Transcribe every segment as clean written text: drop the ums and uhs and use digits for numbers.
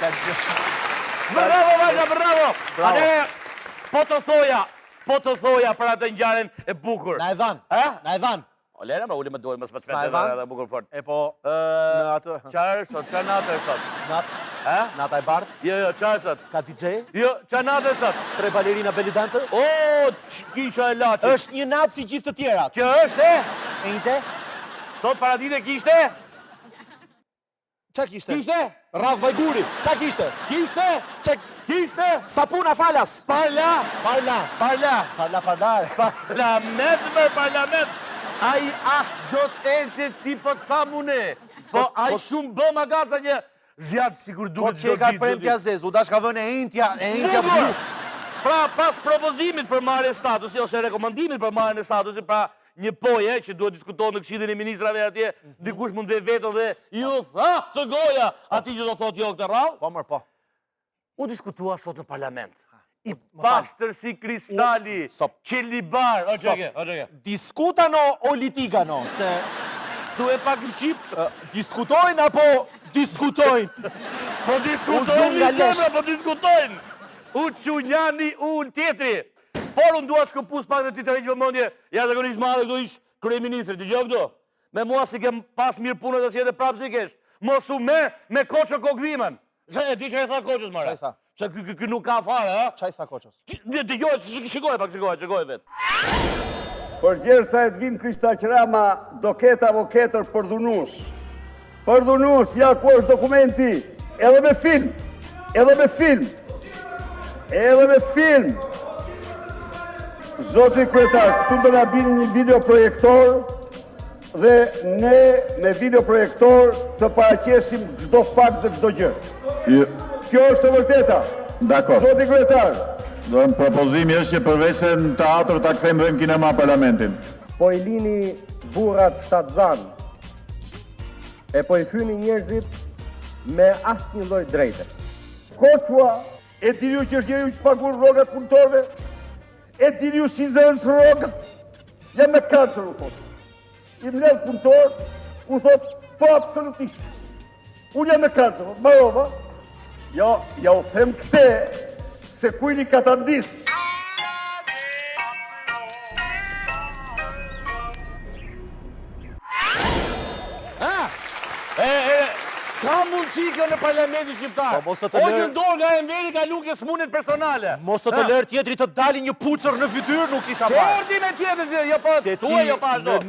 Bravo, vajza, bravo! Atëre, po të thoja për atë ngjarjen e bukur. Na e dhan. Na e dhan. O lera, ma ule më dojë, më s'pëtë edhe bukur fort. E po, në atë... Qarë sot, qarë natë e sot? Nata e bardh? Jo, qarë sot? Ka DJ? Jo, qarë natë e sot? 3 balerina belly dancer? O, kisha e laqit. Është një natë si gjithë të tjerat. Që është, e? E njëte? Sot paradite kishte? Qa kishte? Kishte? Radh Vajguri. Qa kishte? Kishte? Kishte? Sapuna falas. Parlament. Ai do të ente ti po të thamune. Po ai shumë bë magaza një zjatë sikur duket çdo ditë. Po që ka premtja zez, u dash ka vënë e intja blu. Pra pas propozimit për marrje statusi ose rekomandimit për marrjen e statusit, pra një poje që duhet diskutohet në Këshillin e Ministrave atje, dikush mund të vetë dhe ju thaf të goja atij që do thotë jo këtë radhë. Po mërë, po. U diskutua sot në parlament. I pastër si kristali, qelibar, o qeke. Diskutano o litigano, se... Tu e pak në Shqip? Diskutojnë apo diskutojnë? Po diskutojnë, U Qunjani, u në tjetri. Por unë dua shkëpus pak dhe ti të reqë vëmëndje, ja zakonisht madhe këto ish kryeministri, të gjë këto. Me mua si kem pas mirë punët e si edhe prapë si kesh. Mos u merë me koqë kokdhimen. Se e ti që e tha koqës, mara? Qa i tha? Se kë nuk ka fare, ha? Qa i tha koqës? Shikoj vetë. Për gjerë sa e të vinë Kristaq Rama, do ketë avokatër për dhunus. Për dhunus, ja ku është dokumenti, edhe me film. Zoti kryetar, këtu do na binë një videoprojektor dhe ne me videoprojektor të paraqesim çdo fakt dhe çdo gjë. Kjo është e vërteta. Dakor. Zoti kryetar. Propozimi është që përveç se në teatr ta kthejmë dhe në kinema parlamentin. Po i lini burrat shtatzan e po i fyni njerëzit me asnjë lloj drejte. Koçua, e dini ju që është njeriu që paguan rrogat punëtorëve? E dini ju si zënë rrogat? Jam me kancer, u thot. I mledh punëtor, u thot, po absolutisht. Unë jam me kancer, marova. Ja u them këte, se kujni ka ta ndis. Ka mundësi kjo në parlamentin shqiptar. O që ndonë nga Enveri ka lukje smunit personale. Mos të lërë tjetëri të dali një puqër në fytyrë, nuk isha parë. Qërdi me tjetëri, jo po, tua jo parë do. Se ti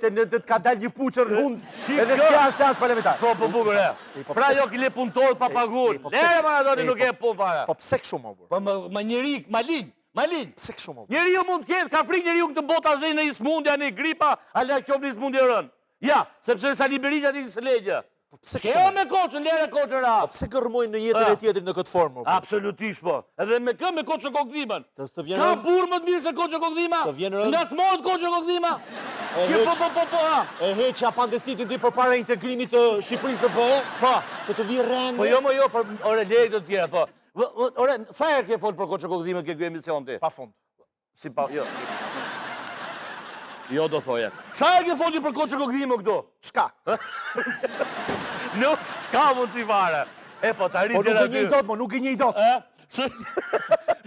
në 90 ka dal një puqër në unë, edhe seans parlamentar. Po bukur e. Pra jo kile punëtor pa pagur. Lere Maradoni nuk e punë fare. Po pse këshu më burë? Po më njëri, malin. Pse këshu më burë? Njëri ju mund të ketë, ka frik njëri ju këtë bota zë në ismundja, në gripa, ala qovë në ismundja rënë. Ja, sepse Sali Berisha ti së legje. Kjo me koqën, lere koqën ra. Po pse gërmojnë në jetën e tjetëri në këtë formë? Absolutisht po. Edhe me kë me koqën kokdhimen. Ka burë më të mirë se koqën kokdhima? Nga të mojët koqën kokdhima? Që po, ha. E heqja pandesitin ti për para integrimit të Shqipërisë të bëhe? Po. Të të vijë rende? Po jo, për ore lejtë të tjera, po. Ore, sa e ke folë për koqën kokdhime ke kjo emision ti? Pa fund. Si pa, jo. Jo do thoje. Sa e ke folë për koqën kokdhime këto? Shka? Nuk s'ka mund si fare. E po të arrit dira ty. Po nuk e njëj dot.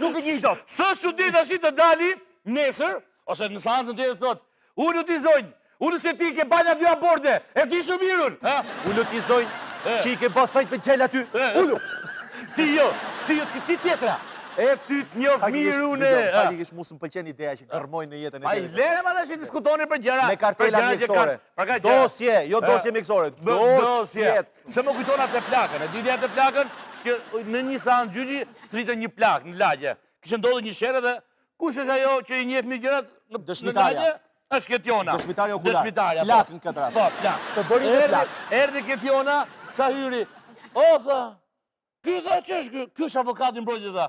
Nuk e njëj dot. Së shudit ashtë të dali, nesër, ose në seancën të jetë thot, unë utizojnë, unë se ti ke bala dy aborde, e ti shumirun. Unë utizojnë, që i ke bas fajt me gjell aty. Ullu. Ti tjetra. E ty të njof mirun e... Fali kështë mu së më pëlqen ideja që gërmojnë në jetën e tjere. A i lere ma dhe që diskutoni për gjera. Me kartela mjekësore. Dosje, jo dosje mjekësore. Dosje. Se më kujtona të plakën. E didja të plakën, që në një sanë gjyqi, thritën një plakë në lagje. Kështë ndodhë një shere dhe kush është ajo që i njef një gjerat në lagje? është Ketjona. Dëshmitari okular. Dëshmitarja. Plakën këtë rast. Po, plak. Të bëri dhe plak. Erdi Ketjona, sa hyri. O, tha, ky tha që është ky? Ky është avokatin mbrojtje, tha.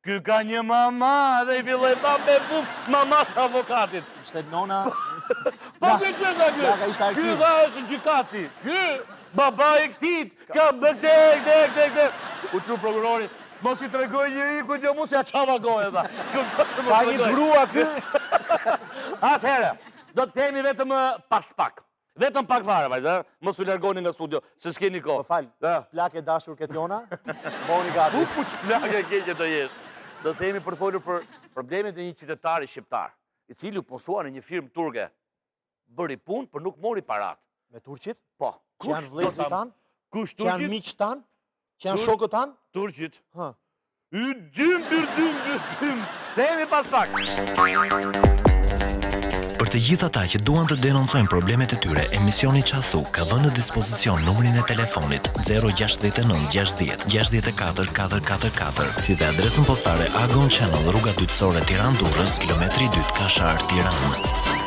Ky ka një mama dhe i filloj pa me buk mamas avokatit. Ishte nona... Po ky që është ky? Ky tha është gjykaci. Ky, baba i këtit, ka bëgdek. U që prokurori, mos i tregoj njëri ku t'jo mu se a qava gojë, tha. Ka një grua ky? Atëherë, do të themi vetëm pas pak. Vetëm pak fare, vajzë, mos u largoni nga studio, se s'keni kohë. Po fal, plak e dashur Ketjona, bëni gati. Ku plak e keqe të jesh. Do të themi për të folur për problemet e një qytetari shqiptar, i cili u punsua në një firmë turke. Bëri punë, por nuk mori parat. Me turqit? Po. Që janë vëllezërit tanë? Kush Që janë turqit? miq tanë? Që janë shokët tanë? Turqit. Ha. Dym. Themi pas pak. Për të gjithë ata që duan të denoncojnë problemet e tyre, emisioni Qasu ka dhënë në dispozicion numrin e telefonit 069 60 64 444, si dhe adresën postare Agon Channel, rruga Dytësore Tiranë Durrës, kilometri 2 Kashar, Tiranë.